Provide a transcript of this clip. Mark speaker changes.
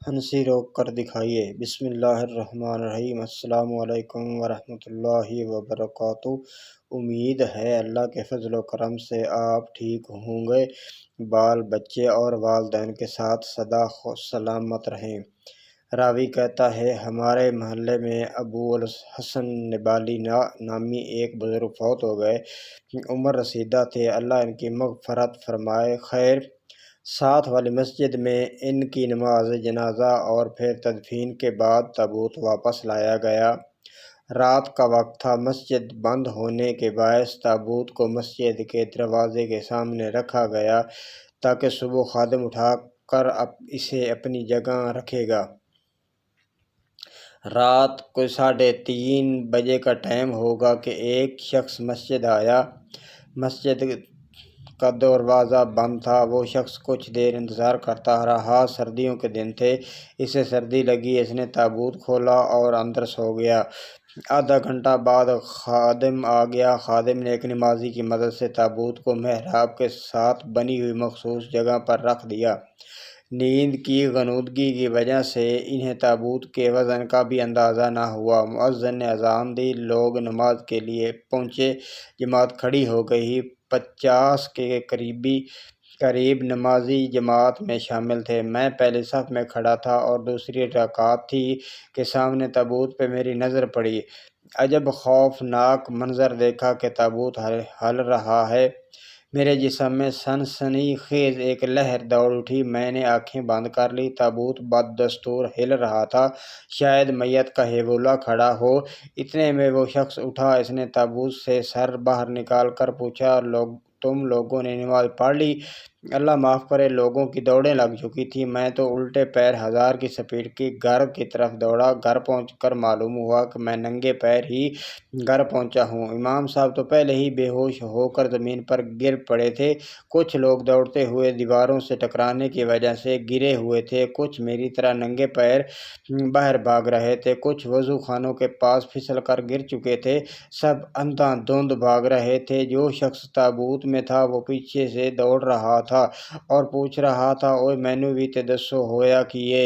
Speaker 1: ہنسی روک کر دکھائیے۔ بسم اللہ الرحمن الرحیم۔ السلام علیکم ورحمۃ اللہ وبرکاتہ۔ امید ہے اللہ کے فضل و کرم سے آپ ٹھیک ہوں گے، بال بچے اور والدین کے ساتھ سدا سلامت رہیں۔ راوی کہتا ہے، ہمارے محلے میں ابو الحسن نبالی نامی ایک بزرگ فوت ہو گئے۔ عمر رسیدہ تھے، اللہ ان کی مغفرت فرمائے۔ خیر، ساتھ والی مسجد میں ان کی نماز جنازہ اور پھر تدفین کے بعد تابوت واپس لایا گیا۔ رات کا وقت تھا، مسجد بند ہونے کے باعث تابوت کو مسجد کے دروازے کے سامنے رکھا گیا تاکہ صبح خادم اٹھا کر اسے اپنی جگہ رکھے گا۔ رات کو 3:30 بجے کا ٹائم ہوگا کہ ایک شخص مسجد آیا۔ مسجد کا دروازہ بند تھا۔ وہ شخص کچھ دیر انتظار کرتا رہا۔ سردیوں کے دن تھے، اسے سردی لگی، اس نے تابوت کھولا اور اندر سو گیا۔ آدھا گھنٹہ بعد خادم آ گیا۔ خادم نے ایک نمازی کی مدد سے تابوت کو محراب کے ساتھ بنی ہوئی مخصوص جگہ پر رکھ دیا۔ نیند کی غنودگی کی وجہ سے انہیں تابوت کے وزن کا بھی اندازہ نہ ہوا۔ مؤذن نے اذان دی، لوگ نماز کے لیے پہنچے، جماعت کھڑی ہو گئی۔ 50 کے قریب نمازی جماعت میں شامل تھے۔ میں پہلی صف میں کھڑا تھا اور دوسری رکعت تھی کہ سامنے تابوت پہ میری نظر پڑی۔ عجب خوفناک منظر دیکھا کہ تابوت ہل رہا ہے۔ میرے جسم میں سنسنی خیز ایک لہر دوڑ اٹھی۔ میں نے آنکھیں بند کر لی۔ تابوت بدستور ہل رہا تھا، شاید میت کا ہیبولا کھڑا ہو۔ اتنے میں وہ شخص اٹھا، اس نے تابوت سے سر باہر نکال کر پوچھا، تم لوگوں نے نماز پڑھ لی؟ اللہ معاف کرے، لوگوں کی دوڑیں لگ چکی تھیں۔ میں تو الٹے پیر 1000 کی سپیڈ کی گھر کی طرف دوڑا۔ گھر پہنچ کر معلوم ہوا کہ میں ننگے پیر ہی گھر پہنچا ہوں۔ امام صاحب تو پہلے ہی بے ہوش ہو کر زمین پر گر پڑے تھے۔ کچھ لوگ دوڑتے ہوئے دیواروں سے ٹکرانے کی وجہ سے گرے ہوئے تھے، کچھ میری طرح ننگے پیر باہر بھاگ رہے تھے، کچھ وضو خانوں کے پاس پھسل کر گر چکے تھے، سب اندھا دھند بھاگ رہے تھے۔ جو شخص تابوت میں تھا وہ پیچھے سے دوڑ رہا تھا اور پوچھ رہا تھا، اوئے مینوں بھی تے دسو ہویا کیے؟